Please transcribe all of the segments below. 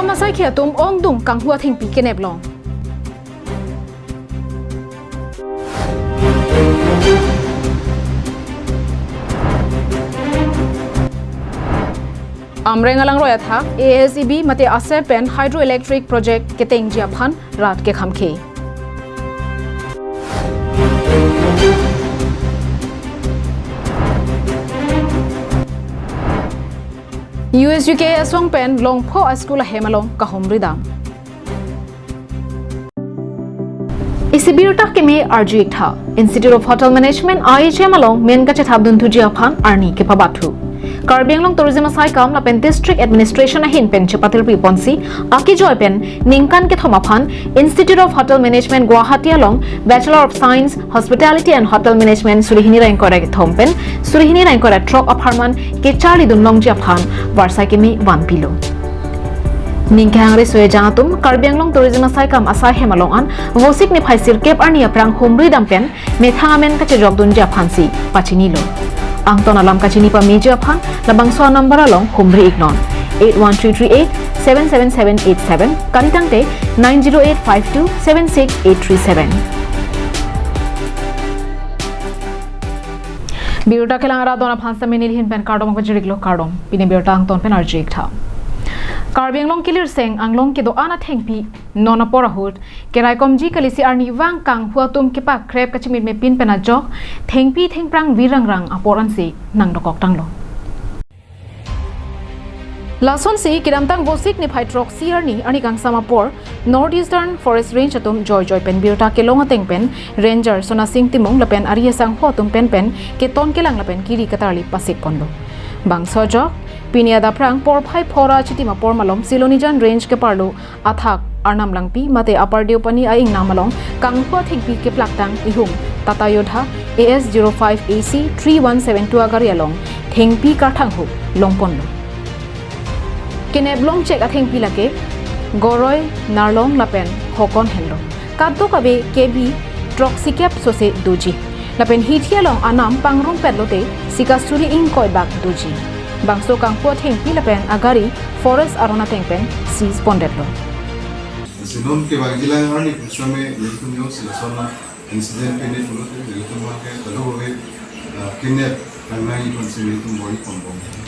masai khia tum ong dung kang hua thing pi kenep long amreng alang roya tha ASEB mate ase pen hydroelectric project keteng jia phan rat ke khamkhe US UK aswang pen long pho school hemalong kahom ridam Isibir tak keme RG tha Institute of Hotel Management IHM along men ka chathabdun thujia phan arni ke pabathu Karbi Anglong Tourism Asai Kam la pen District Administration ahin pen chapatil pi ponsi aki joy pen ningkan ke thomaphan Institute of Hotel Management Guwahati along Bachelor of Science Hospitality and Hotel Management surihini rank kora ke thompen surihini rank kora trok apartment ke charli dun long japhan warsai ke me 1 pilo Ningkang re soe jangatum Karbi Anglong Tourism Asai Kam asai hemalong an vosik ni phaisir kep arni aprang homri dampen methangamen ka che jobdun japhan si pachinilo Ang ton alam kachini pa meja phan labang so number along humri ignon 81338 77787 kalitang te 90852 76837 Biota kelang ara dona phansa menil hin pen cardom ko jiriglo cardom pine biota ang ton pen arjik tha Karbi Anglong kilir seng anglong ke do ana thengpi nona porahut kerai komji kalisi arni wang kang huatum ke pa krep kachimit me pin pena jok thengpi thengprang wirangrang aporan se nang dokok tanglo Lason si kidamtang bosik ni phai trok siarni ani kang samapor Northeastern Forest Range atum joy pen biota ke longa tengpen ranger sona sing timong lapen aria sang hotum pen ke ton ke lang lapen kiri katarli pasik ponlo bang sojok Pinia da prang por phai phora chitima por malom Silonijan range ke parlo athak arnam langpi mate upper deupani a ing namalong kangkhwa thingpi ke plaktang ihum Tata Yodha AS05AC 3172 agarialong thengpi karthang hu longpon keneb long check a thengpi lake goroi narlong lapen hokon hello kaddo kabe kb troxicap sose doji lapen hithialong anam pangrong petlote sikasuri ing koibak doji Bangso kang po thengpi lapen agari forest arona tengpen seize pondetlo Sinon ke bagilan harni kusame yekun yo silasona incident pene pulote yekun marke talowe kidnap kanai konsibilitum boy kombong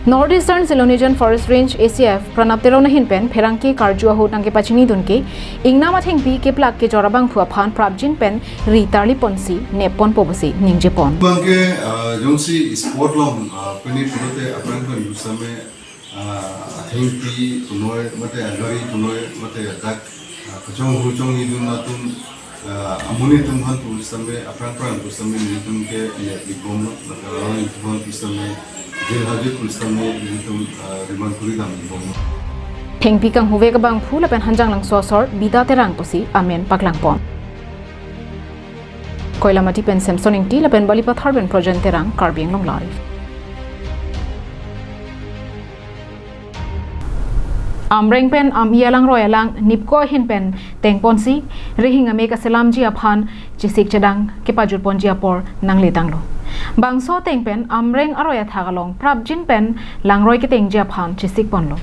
Northeastern Silonijan Forest Range ACF pranaptero na hinpen pherangke karjua ho tangke pachini dunke ingnama thengpi ke plak ke jorabang phua phan prabjin pen ritarli ponsi nepon pobosi ningjepon bangke jongsi sport long pene pulote aprang ko yusame thengpi tunoi mate agari tunoi mate atak kachong hujong ni dun natum amuni tum han pusame aprang pusame ni tum ke ye igom mate igom pusame Thengpi kang huwe ka bang phula pen hanjang lang sosor bida terang posi amen paklang pon Koilamati pen Samsoning ti lapen bali pathar ben projen terang Karbi Anglong live Amreng pen yalang royalang nipko hin pen tengpon si rehinga me ka selam ji aphan chisik chedang ke pajur pon ji apor nang letanglo Bangso tengpen amreng aroya thagalong prabjin pen langroi ke tengjia phan chisik ponlo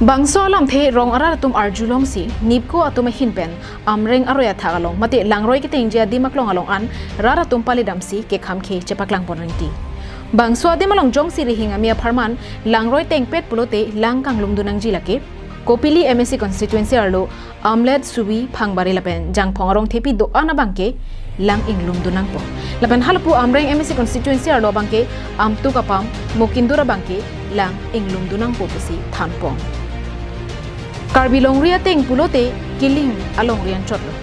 Bangso alam the rong arar tum arjulong si nipko atuma hinpen amreng aroya thagalong mate langroi ke tengjia dimaklong along an rara tum palidam si ke khamkhe chepaklang ponrenti Bangso adimalong jong si rihinga mia pharman langroi tengpet pulote langkang lumdunang jilake Kopili MSC constituency arlo amlet subi phangbari lapen jang phongarong thepi do ana bangke lang inglum dunang po lapan halpu amreng MSC constituency arlo bangke amtu kapam mokindura bangke lang inglum dunang po pusi thanpong Karbi longria teng pulote kiling along rian chotlo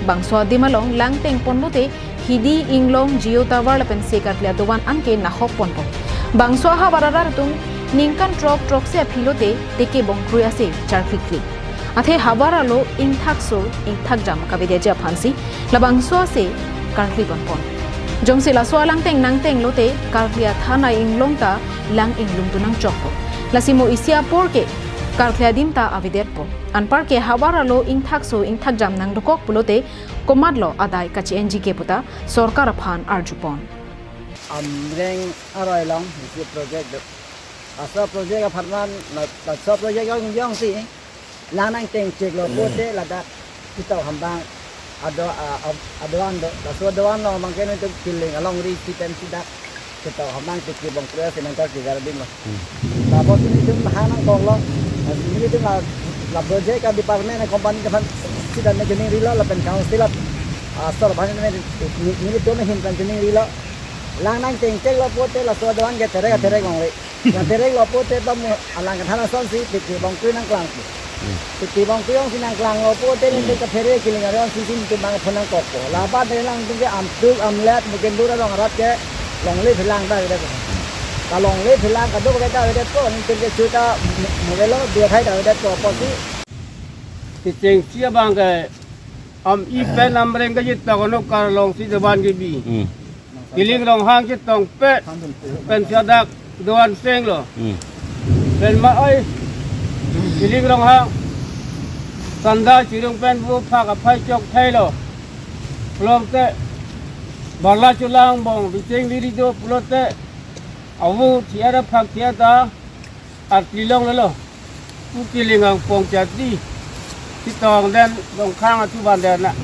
bangso dimalong lang teng ponlote hidi inglong geo tower lapan sekar klia dowan anke nahok ponpo bangso ha bararar tum ningkan trok se philote teke bongkrui ase charfikri athe habaralo ingthak jam kabide ja phansi labangso se karkli bonpon jongse la so lang teng nang teng lote karklia thana inglongta lang inglung tunang chokpo lasimo isia porke karklia dimta avidet po anpar ke habaralo ingthak jam nang dokok pulote komadlo adai kachi NG ke puta sorkar phan arjupon amreng aroilong project asal projek apartmen asal projek yang sih lanang teng cek lo pote ladak kita hambang adoan do asal adoan lo mungkin itu killing along ri kita tidak kita hambang tikir bang kue sementara tiga lebih lo tapos ini tu mahanan kong lo ini tu la projek ka department company depan tidak menjening rilo lapen council asal banyak ini tu menghintan jening rilo lanang teng cek lo pote la asal adoan ke terek ngong le yang terek lo pote tam alang kan hana son si tikir bang kue nang kelang tikir bang kue yang si nang kelang lo pote ni dekat terek killing adoan si tu bang phonang kopo laba delang tu ke amlet mungkin dura long arat ke long le philang da de kalau long le philang ka do ka da de ko ni tu ke chuta modelo dia thai da de ko posi ti cheng sia bang ke i pen amreng ka jit ta kono kar long si deban ke bi kiling long hang jit tong pe pen sadak doan seng lo pen ma oi kiling long hang sanda chirung pen bu pha ka phai chok thai lo plom te barla chulang bong bi cheng li do plote awu tiara phak tiada artilong lo ku kiling ang pong chatiที่ตองเดินตรงข้างทุบันเดินน่ะ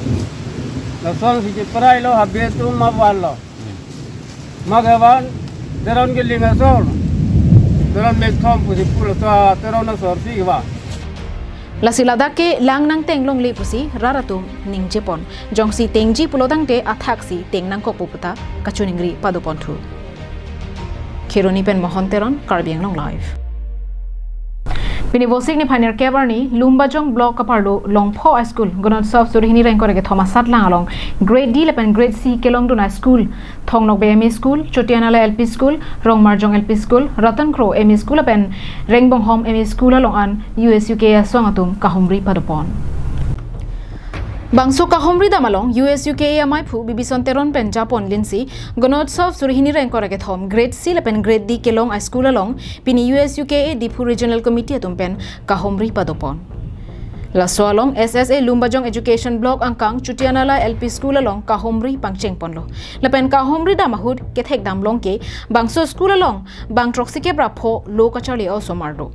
เราส่งสิจิปรายเราหับเบียตุมาวันเรามาเกวันเดินกิลิงอาโซลเดินเมฆทอมปุสิปุลตัวเดินนักสอบสิว่า La silada ke lang nang teng long le pusi raratum ning jepon jong si tengji pulodang te athak si teng nang kok puputa kachuningri padopon thu Khironi pen mohonteron karbiang long live Pini bosik ni phaner kebar ni Lumbajong block kaparlo longpho school gonon sof surihini rank korege thoma satlang along grade D lepen grade C kelong duna school thongnok BME school chotianala LP school rongmarjong LP school ratan kro ME school lepen rengbong home ME school along an USUK aswangatum kahumri padopon Bangso kahomri damalong USUK amai phu bibison teron pen Japon linsi gonot sof surihini rank korege thom grade C lepen grade D kelong a school along pini USUK Dipu regional committee atum pen kahomri padopon La soalong SSA Lumbajong education block angkang chutianala LP school along kahomri pangcheng ponlo lepen kahomri damahud kethek damlong ke bangso school along bang troxike brapho lo kachali o somardo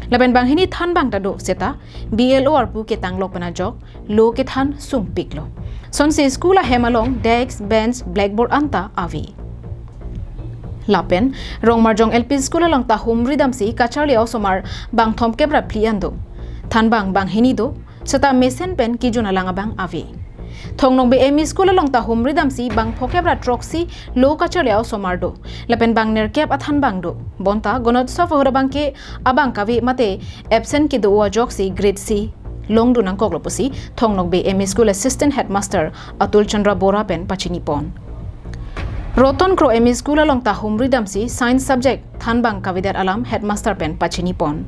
Laban bang hini than bang tado seta BLO arpu ke tanglok pana jok lo ke than sum piklo son se school a hemalong desk bench blackboard anta avi Lapen rongmarjong LP school along ta humri damsi kacharli osomar bang thom kebra pliando than bang hini do seta mesen pen ki juna langa bang avi Thongnong be ME school along ta humri damsi bang phokebra troxy lo kachaliao somardo lepen bang nerkep athan bang do bonta gonot sofora bangke abang kavi mate absent ki do joxi grade C longdu nang kokloposi thongnong be ME school assistant headmaster Atul Chandra Bora pen pachini pon Roton Kro ME school along ta humri damsi science subject thanbang kavidar alam headmaster pen pachini pon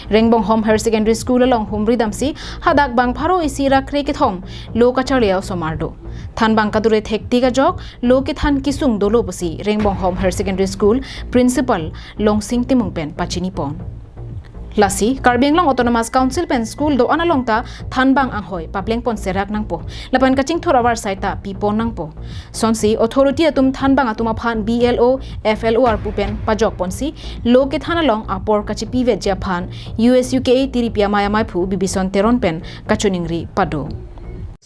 Rengbong home higher secondary school along humri damsi hadak bang pharo isira kre ke thom lo kachaliao somardo thanbang kadure thekti ga jok lo ke than kisung dolo bosi Rengbong home higher secondary school principal longsing timung pen pachini pon Lasi Karbianglong Autonomous Council pen school do analong ta thanbang anghoi papleng pon serak nangpo lapan kaching thorawar saita pipon nangpo sonsi authority atum thanbang atuma phan BLO FLO arpu pen pajok ponsi lo ke thanalong apor kachi pive ja phan USUK tiripia maya mai phu bibison teron pen kachuningri pado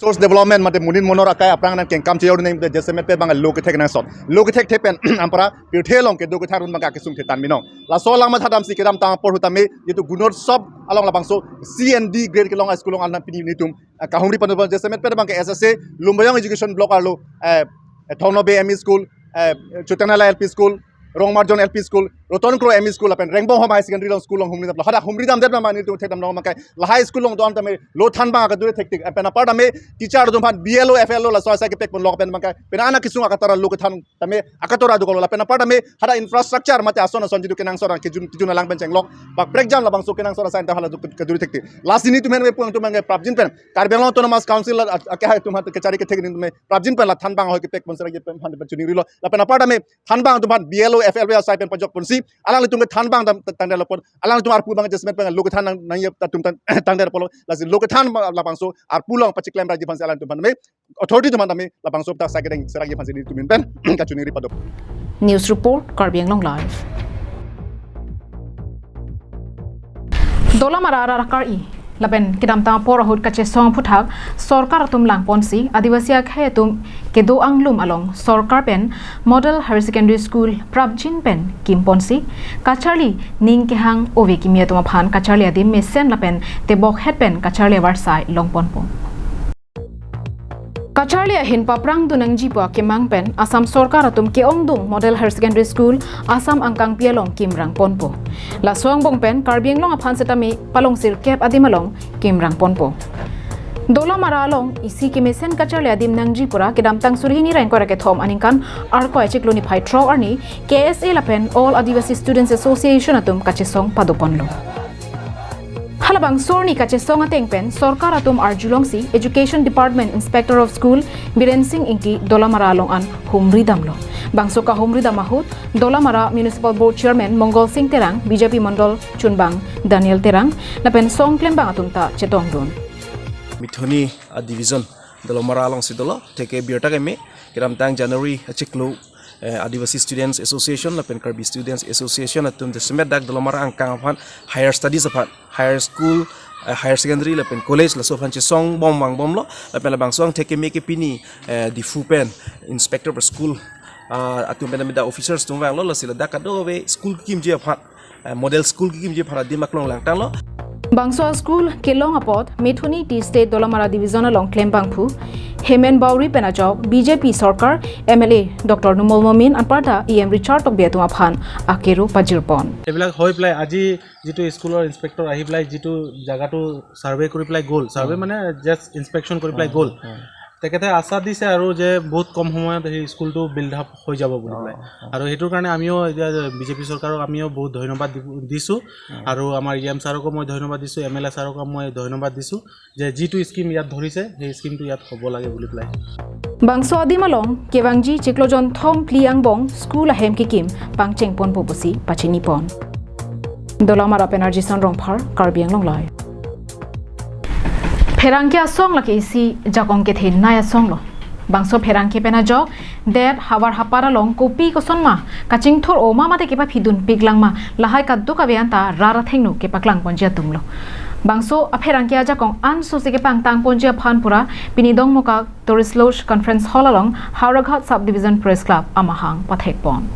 Source development mate munin monora kai aprang nan ken kam che yorne mte jesemet pe bang lo ke thek na sot lo ke thek pen ampara pi thelong ke do ke tharun bang ka ke sum the tan minong la so lang ma thadam si kedam ta por hutame yitu gunor sob along la bang so CND grade ke long school long alna pini nitum ka humri pan jesemet pe bang ke SSA Lumbayong education block arlo Thongno be ME school Chutanala LP school Rongmarjon LP school Roton Kro ME school apen Rengbong home high secondary long school long humri hada humri dam det ma ni tu thekdam long ma kai la high school long don tame lo than ba ka dure thektik apen apart ame teacher dum phan BLO FLO la so sa ke pek pon long pen ma kai penana kisung akatara lo ke than tame akatora du ko la pen apart ame hada infrastructure mate asona son jidu kenang sora ke jun lang pen cheng long bak breakdown la bang so kenang sora sa ta hala du ke dure thekti last ni tu men me pon tu mang prabjin pen Karbianglong Autonomous Council ke ha tu ma ke chari ke thek ni me prabjin pen la than bang ho ke pek pon sara ke pen phan pen chuni rilo la pen apart ame than bang tu phan BLO FLO sa pen pajok pon si alang le tung than bang tang der pon alang tung arpu bang jesmet bang lo than nang ye tum tang der polo la lo than la bang so arpu long pachi klem raji fansi alang tum me authority tum me la bang so ta sagedeng seragi fansi ni tumin pen kachuni ri padop News report Karbianglong live dola mara rakar I laben kidam ta por hut kache song phuthak sarkar tum lang ponsi adivasi khe tum kedo anglum along sarkar pen model higher secondary school prabjin pen kim ponsi kacharli ning ke hang ove kimia tuma phan kacharli adim mesen lapen te bok het pen kacharli warsai long ponpo Kacharli hin paprang dunang jipa kemang pen Assam Sarkar atum ke ongdung model higher secondary school Assam angkang pialong kimrang ponpo la suang bong pen karbieng long aphan setami palong sir kep adimalong kimrang ponpo dola maralong isi kimesen Kacharli adim nang jipura kedam tang surhini rain kora ke thom aningkan arko echikloni phai tro arni KSA lapen all Adivasi Students Association atum kachesong padoponlo Halabang sorni kache songa tengpen Sarkar atum arjulongsi Education Department Inspector of School Biren Singh inki dolamara long an humri damlo bangso ka humri damahut dolamara Municipal Board Chairman Mongol Singh Terang BJP Mandol Chunbang Daniel Terang lapen song klembang atumta chetong don Mithoni a division dolamara long sidolo teke birta keme kiram tang January achiklo Adivasi Students Association lapen Karbi Students Association atum de semet dak dolamara angkang aphan higher studies aphan higher school higher secondary lapen college la sofan che song bom lo lapen la bang song teke me ke pini di fupen inspector per school atum benamida officers tum wang lo la sila dak do we school kim je aphan model school kim je phara dimak long lang tang lo Bangso School Kelong Apot Methuni T State Dolamara Division along Klembangphu Hemen Bauri Penajok BJP Sarkar MLA Dr. Numol Momin Anparta EM Richard Tokbetu Aphan Akeru Pajirpon এবিলাক হৈ ply আজি যেটো স্কুলৰ inspector আহি ply যেটো জায়গাটো survey কৰি ply গ'ল survey মানে just inspection কৰি ply গ'ল তেখেতে আশা দিছে আৰু যে বহুত কম সময়ত এই স্কুলটো বিল্ড আপ হৈ যাব বুলি প্লাই আৰু হেতুৰ কাৰণে আমিও বিজেপি চৰকাৰক আমিও বহুত ধন্যবাদ দিছো আৰু আমাৰ ইএম ছাৰকো মই ধন্যবাদ দিছো এমএলএ ছাৰকো মই ধন্যবাদ দিছো যে যেটো স্কিম ইয়াত ধৰিছে সেই স্কিমটো ইয়াত হ'ব লাগে বুলি ply Bangso Adimalong Kewangji Chiklojon Thom Kliangbong School Ahem Kikim Pangcheng Pon Poposi Pachini Pon Dolamara Penergy Son Rongphar Karbiang Longlai Pherangkia song laki isi jakong ke thin naya song lo Bangso Pherangke Penajok Deb Hawar Hapara Long Kopi Kosonma Kaching Thor Oma Mate Kepa Phidun Piglangma Lahai Kaddu Kabeanta Rara Thengnu Kepa Klang Ponjia Tumlo Bangso Apherangkia jakong Anso Sike Pang Tang Ponjia Phanpura Pinidong Moka Tourist Lodge Conference Hall along Hauraghat Subdivision Press Club Amahang Pathek Pon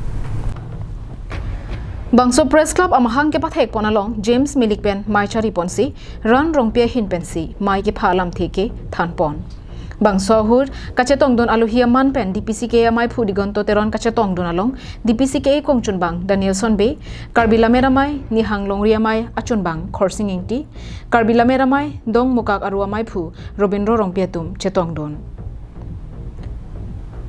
Bangso Press Club Amahang ke pathek pon along James Milikpen Maichari Ponsi Ran Rongpia Hin Pensi Mai ke phalam theke Than Pon Bangso Hur Kachetong Don Aluhia Man Pen DPCK Mai Phu Digonto Teron Kachetong Don along DPCK Kongchun Bang Daniel Sonbe Karbila Meramai Nihang Longria Mai Achun Bang Khorsing Ingti Karbila Meramai Dong Mukak Arua Mai Phu Robindro Rongpiatum Chetong Don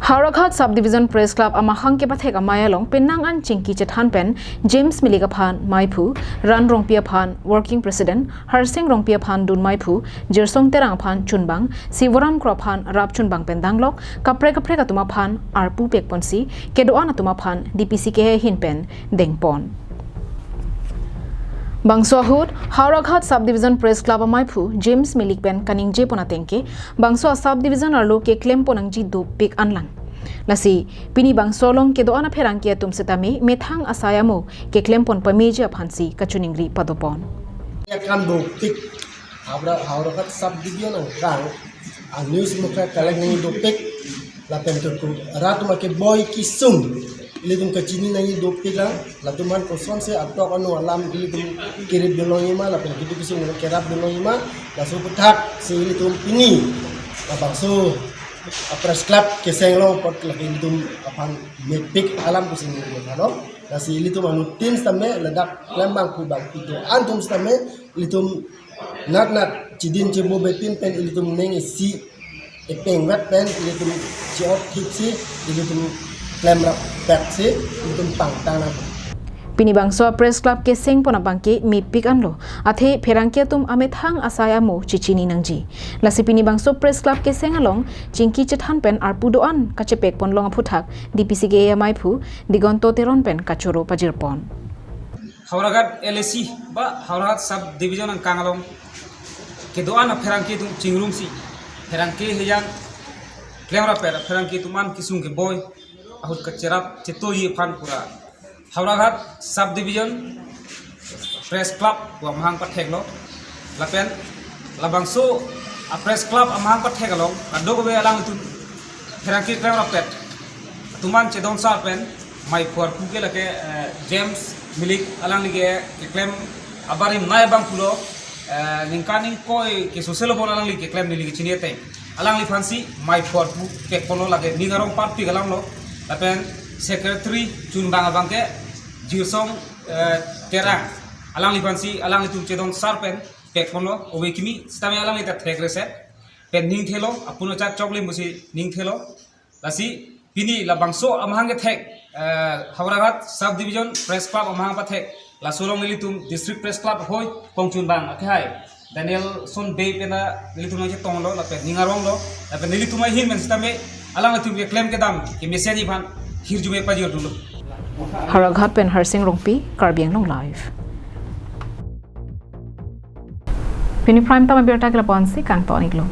Hauraghat Subdivision Press Club Amahang ke pathek amayalong Penang an Chingki Chethan Pen James Miligaphan Maiphu Ran Rongpia Phan Working President Harsing Rongpia Phan Dun Maiphu Jirsong Terang Phan Chunbang Sivoran Krophan Rap Chunbang Pendanglok Kapre Katuma Phan Arpu Pekponsi Kedoan Atuma Phan DPCK Hinpen Dengpon Bangso Hud Hauraghat Subdivision Press Club Maiphu James Milikpen Kaningje Ponatengke Bangso Subdivision Arlo ke claim ponangji do pik anlang Lasi pini bangso long ke doana pherangkia tumsetami methang asayamo ke claim pon pameje aphansi kachuningri padopon Yakan do pik Hauraghat Subdivision ang news mukha kaleng nang do pik la pentuku ratuma ke boy kisum Ilidum kacini nangi dopi lang, latuman kosong se atau kanu alam ilidum kirip dolongima, lapen kitu kisung kerap dolongima, lasu putak se ilidum pini, labangso press club keseng lo pot lagi ilidum apan mepik alam kusing ilidum halo, lasi ilidum anu tim stame ledak lembang kubang itu antum stame ilidum nat cidin cebo betin pen ilidum nengi si epeng wet pen ilidum ciot hitsi ilidum Klemra Pepsi itu pangtangan. Pini bangso Press Club ke seng pona bangke mi pik anlo athe pherangke tum amethang asaya mo chichini nangji lasi pini bangso Press Club ke seng along chingki chethan pen arpudoan kachepek pon long phuthak DPCK Maipu digonto teron pen kachoro pajirpon Hauraghat LAC ba Hauraghat Sub Division ang kangalong kedoan pherangke tum chingrumsi pherangke hejang Klemra pherangke tuman kisung ke boy ahut kacerap cetoyi phan pura Hauraghat Subdivision press club wa mahang pathek lo lapen labangso a press club amang pathek lo adog be alang tu therangki klem rapet tuman chedon sa pen mai for puke lake James milik alang lige klem abari nai bang pulo ningkaning koi ke social bon alang lige klem lige chiniete alang li fansi mai for pu ke kono lage ningarong party galang lo lapen secretary chun bang abang ke jirsong terang alang li fansi alang li tu chedon sarpen ke kono owe kimi stame alang li ta thek reset pen ning thelo apuno cha chokli musi ning thelo lasi pini labangso amhang ke thek Hauragat sub division press club amhang pa thek la solong militum district press club hoi pongchun bang akhai Daniel son bay pena militum ngai tong lo la pe ningarong lo la pe militum ai hin men stame alang la tu ke claim ke dam ke message ban hirjume pa jor dulo Hauragat pen Harsing Rongpi Karbiang Long Live Pini prime tama birta kila ponsi kang tonik lo